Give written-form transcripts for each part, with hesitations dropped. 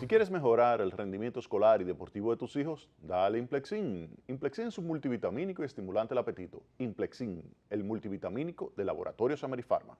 Si quieres mejorar el rendimiento escolar y deportivo de tus hijos, dale Implexin. Implexin es un multivitamínico y estimulante del apetito. Implexin, el multivitamínico de Laboratorios Amerifarma.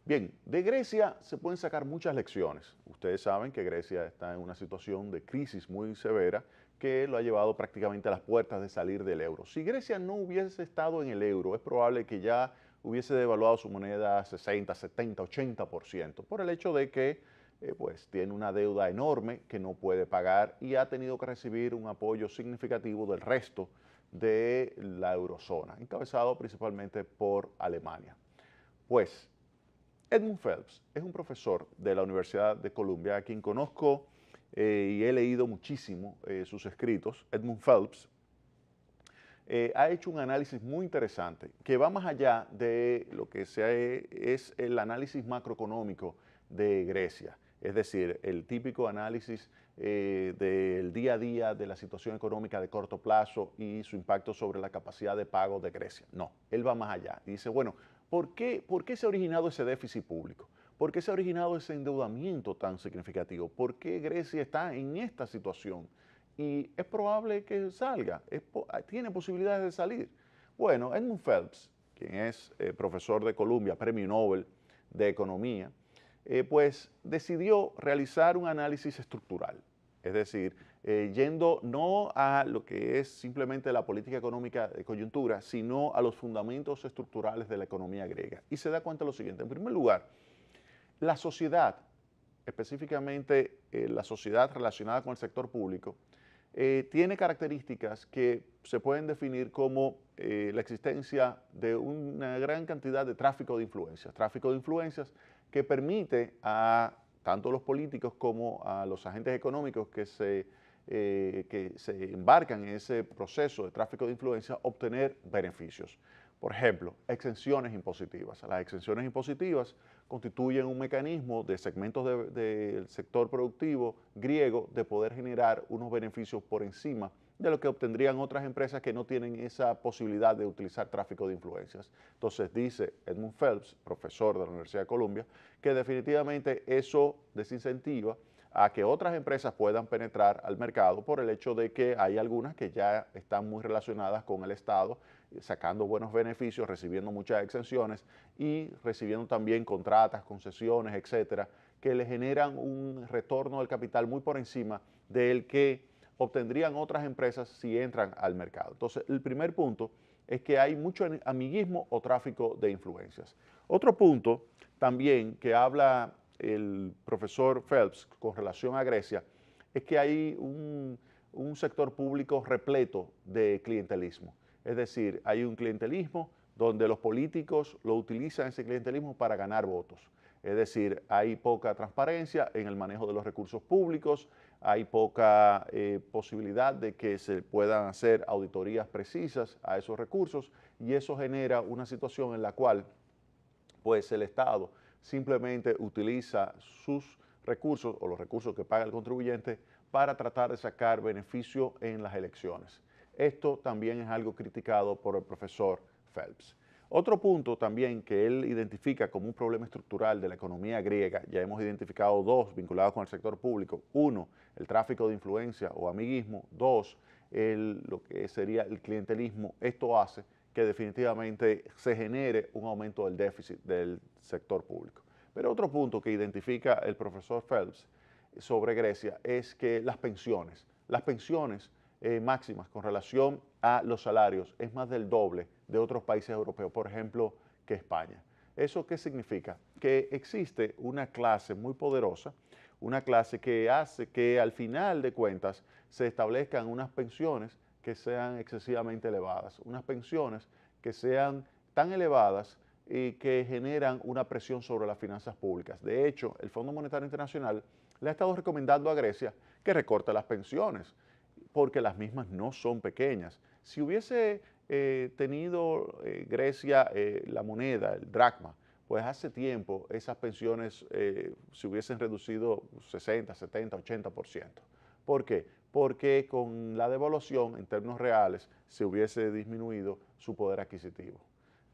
Bien, de Grecia se pueden sacar muchas lecciones. Ustedes saben que Grecia está en una situación de crisis muy severa que lo ha llevado prácticamente a las puertas de salir del euro. Si Grecia no hubiese estado en el euro, es probable que ya hubiese devaluado su moneda 60, 70, 80% por el hecho de que pues tiene una deuda enorme que no puede pagar y ha tenido que recibir un apoyo significativo del resto de la eurozona, encabezado principalmente por Alemania. Pues Edmund Phelps es un profesor de la Universidad de Columbia, a quien conozco y he leído muchísimo sus escritos. Edmund Phelps ha hecho un análisis muy interesante que va más allá de lo que es el análisis macroeconómico de Grecia, es decir, el típico análisis del día a día de la situación económica de corto plazo y su impacto sobre la capacidad de pago de Grecia. No, él va más allá y dice, bueno, ¿por qué se ha originado ese déficit público? ¿Por qué se ha originado ese endeudamiento tan significativo? ¿Por qué Grecia está en esta situación? Y es probable que salga, tiene posibilidades de salir. Bueno, Edmund Phelps, quien es profesor de Columbia, premio Nobel de Economía, pues decidió realizar un análisis estructural, es decir, yendo no a lo que es simplemente la política económica de coyuntura, sino a los fundamentos estructurales de la economía griega. Y se da cuenta de lo siguiente, en primer lugar, la sociedad, específicamente la sociedad relacionada con el sector público, tiene características que se pueden definir como la existencia de una gran cantidad de tráfico de influencias que permite a tanto los políticos como a los agentes económicos que se embarcan en ese proceso de tráfico de influencia obtener beneficios. Por ejemplo, exenciones impositivas. Las exenciones impositivas constituyen un mecanismo de segmentos del sector productivo griego de poder generar unos beneficios por encima de lo que obtendrían otras empresas que no tienen esa posibilidad de utilizar tráfico de influencias. Entonces dice Edmund Phelps, profesor de la Universidad de Columbia, que definitivamente eso desincentiva a que otras empresas puedan penetrar al mercado por el hecho de que hay algunas que ya están muy relacionadas con el Estado, sacando buenos beneficios, recibiendo muchas exenciones y recibiendo también contratas, concesiones, etcétera, que le generan un retorno del capital muy por encima del que obtendrían otras empresas si entran al mercado. Entonces, el primer punto es que hay mucho amiguismo o tráfico de influencias. Otro punto también que habla el profesor Phelps con relación a Grecia es que hay un sector público repleto de clientelismo. Es decir, hay un clientelismo donde los políticos lo utilizan ese clientelismo para ganar votos. Es decir, hay poca transparencia en el manejo de los recursos públicos, hay poca posibilidad de que se puedan hacer auditorías precisas a esos recursos y eso genera una situación en la cual pues el Estado simplemente utiliza sus recursos o los recursos que paga el contribuyente para tratar de sacar beneficio en las elecciones. Esto también es algo criticado por el profesor Phelps. Otro punto también que él identifica como un problema estructural de la economía griega, ya hemos identificado dos vinculados con el sector público. Uno, el tráfico de influencia o amiguismo. Dos, lo que sería el clientelismo. Esto hace que definitivamente se genere un aumento del déficit del sector público. Pero otro punto que identifica el profesor Phelps sobre Grecia es que las pensiones máximas con relación a los salarios es más del doble de otros países europeos, por ejemplo, que España. ¿Eso qué significa? Que existe una clase muy poderosa, una clase que hace que al final de cuentas se establezcan unas pensiones que sean excesivamente elevadas, unas pensiones que sean tan elevadas y que generan una presión sobre las finanzas públicas. De hecho, el Fondo Monetario Internacional le ha estado recomendando a Grecia que recorte las pensiones, porque las mismas no son pequeñas. Si hubiese tenido Grecia la moneda, el dracma, pues hace tiempo esas pensiones se hubiesen reducido 60, 70, 80%. ¿Por qué? Porque con la devaluación en términos reales se hubiese disminuido su poder adquisitivo.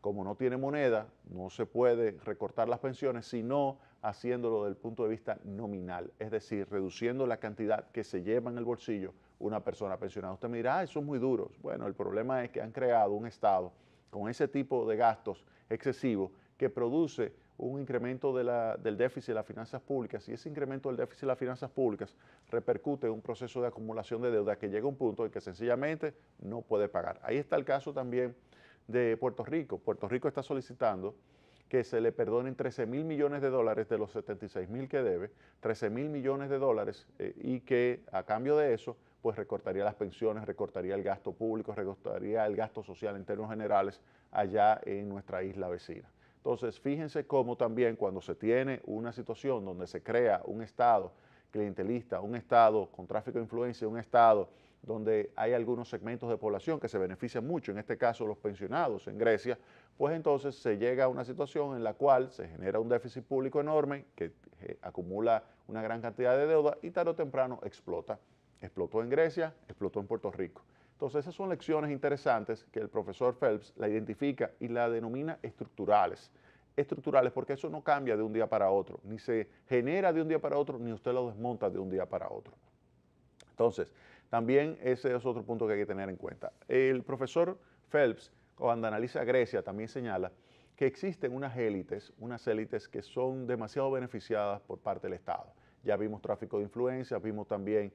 como no tiene moneda, no se puede recortar las pensiones, sino haciéndolo desde el punto de vista nominal, es decir, reduciendo la cantidad que se lleva en el bolsillo una persona pensionada. Usted me dirá, eso es muy duro. Bueno, el problema es que han creado un Estado con ese tipo de gastos excesivos que produce un incremento del déficit de las finanzas públicas, y ese incremento del déficit de las finanzas públicas repercute en un proceso de acumulación de deuda que llega a un punto en que sencillamente no puede pagar. Ahí está el caso también de Puerto Rico. Puerto Rico está solicitando que se le perdonen 13.000 millones de dólares de los 76.000 que debe, 13.000 millones de dólares, y que a cambio de eso pues recortaría las pensiones, recortaría el gasto público, recortaría el gasto social en términos generales allá en nuestra isla vecina. Entonces, fíjense cómo también cuando se tiene una situación donde se crea un Estado clientelista, un Estado con tráfico de influencia, un Estado donde hay algunos segmentos de población que se benefician mucho, en este caso los pensionados en Grecia, pues entonces se llega a una situación en la cual se genera un déficit público enorme que acumula una gran cantidad de deuda y tarde o temprano explota. Explotó en Grecia, explotó en Puerto Rico. Entonces esas son lecciones interesantes que el profesor Phelps la identifica y la denomina estructurales. Estructurales porque eso no cambia de un día para otro, ni se genera de un día para otro, ni usted lo desmonta de un día para otro. Entonces, también ese es otro punto que hay que tener en cuenta. El profesor Phelps, cuando analiza Grecia, también señala que existen unas élites que son demasiado beneficiadas por parte del Estado. Ya vimos tráfico de influencia, vimos también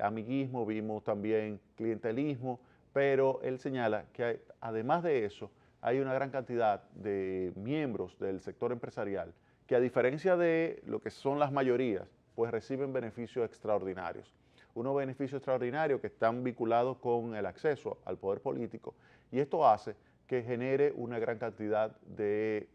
amiguismo, vimos también clientelismo, pero él señala que además de eso, hay una gran cantidad de miembros del sector empresarial que, a diferencia de lo que son las mayorías, pues reciben beneficios extraordinarios. Unos beneficios extraordinarios que están vinculados con el acceso al poder político, y esto hace que genere una gran cantidad de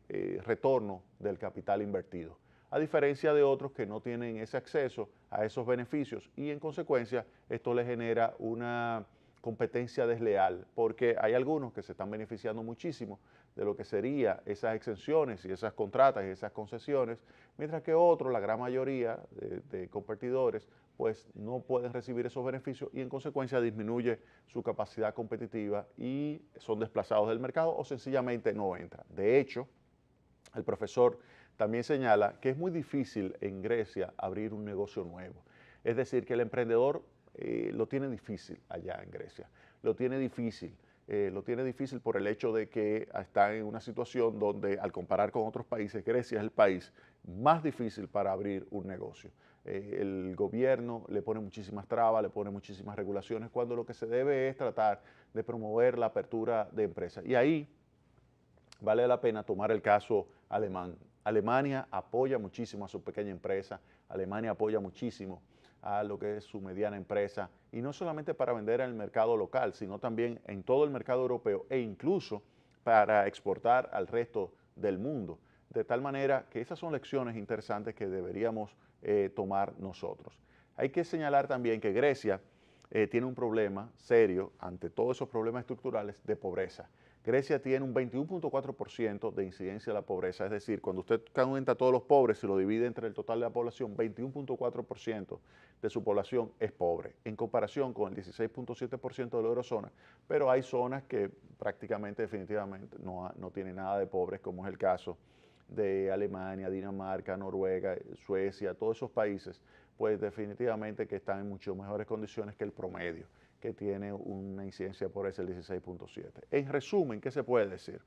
retorno del capital invertido, a diferencia de otros que no tienen ese acceso a esos beneficios, y en consecuencia esto le genera una competencia desleal, porque hay algunos que se están beneficiando muchísimo de lo que serían esas exenciones y esas contratas y esas concesiones, mientras que otros, la gran mayoría de competidores, pues no pueden recibir esos beneficios y en consecuencia disminuye su capacidad competitiva y son desplazados del mercado o sencillamente no entran. De hecho, el profesor también señala que es muy difícil en Grecia abrir un negocio nuevo. Es decir, que el emprendedor lo tiene difícil allá en Grecia. Lo tiene difícil por el hecho de que está en una situación donde, al comparar con otros países, Grecia es el país más difícil para abrir un negocio. El gobierno le pone muchísimas trabas, le pone muchísimas regulaciones, cuando lo que se debe es tratar de promover la apertura de empresas. Y ahí vale la pena tomar el caso alemán. Alemania apoya muchísimo a su pequeña empresa, Alemania apoya muchísimo a lo que es su mediana empresa, y no solamente para vender en el mercado local, sino también en todo el mercado europeo e incluso para exportar al resto del mundo. De tal manera que esas son lecciones interesantes que deberíamos tomar nosotros. Hay que señalar también que Grecia tiene un problema serio ante todos esos problemas estructurales de pobreza. Grecia tiene un 21.4% de incidencia de la pobreza, es decir, cuando usted cuenta a todos los pobres y lo divide entre el total de la población, 21.4% de su población es pobre, en comparación con el 16.7% de la eurozona, pero hay zonas que prácticamente, definitivamente, no tienen nada de pobres, como es el caso de Alemania, Dinamarca, Noruega, Suecia, todos esos países, pues definitivamente que están en mucho mejores condiciones que el promedio, que tiene una incidencia por ese el 16.7. En resumen, ¿qué se puede decir?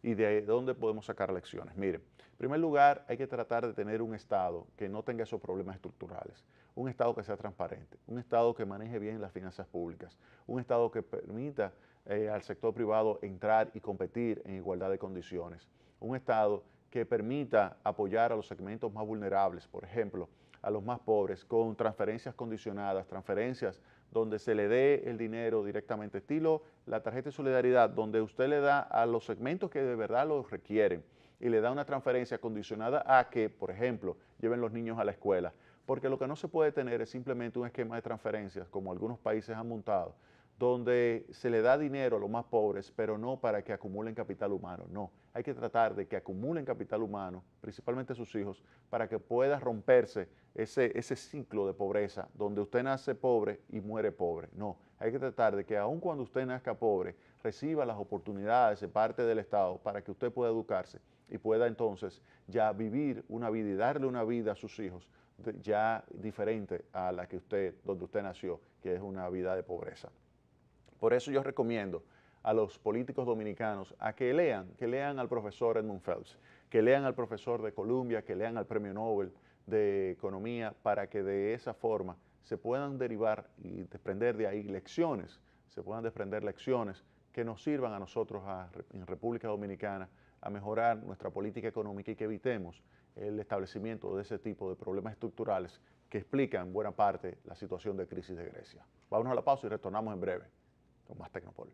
¿Y de dónde podemos sacar lecciones? Miren, en primer lugar, hay que tratar de tener un Estado que no tenga esos problemas estructurales, un Estado que sea transparente, un Estado que maneje bien las finanzas públicas, un Estado que permita al sector privado entrar y competir en igualdad de condiciones, un Estado que permita apoyar a los segmentos más vulnerables, por ejemplo, a los más pobres, con transferencias condicionadas, transferencias donde se le dé el dinero directamente, estilo la tarjeta de solidaridad, donde usted le da a los segmentos que de verdad lo requieren y le da una transferencia condicionada a que, por ejemplo, lleven los niños a la escuela. Porque lo que no se puede tener es simplemente un esquema de transferencias, como algunos países han montado, donde se le da dinero a los más pobres, pero no para que acumulen capital humano, no. Hay que tratar de que acumulen capital humano, principalmente sus hijos, para que pueda romperse ese ciclo de pobreza, donde usted nace pobre y muere pobre. No, hay que tratar de que aun cuando usted nazca pobre, reciba las oportunidades de parte del Estado para que usted pueda educarse y pueda entonces ya vivir una vida y darle una vida a sus hijos ya diferente a la que donde usted nació, que es una vida de pobreza. Por eso yo recomiendo a los políticos dominicanos a que lean al profesor Edmund Phelps, que lean al profesor de Columbia, que lean al Premio Nobel de Economía, para que de esa forma se puedan derivar y desprender de ahí lecciones, se puedan desprender lecciones que nos sirvan a nosotros en República Dominicana a mejorar nuestra política económica y que evitemos el establecimiento de ese tipo de problemas estructurales que explican en buena parte la situación de crisis de Grecia. Vámonos a la pausa y retornamos en breve con más Tecnopol.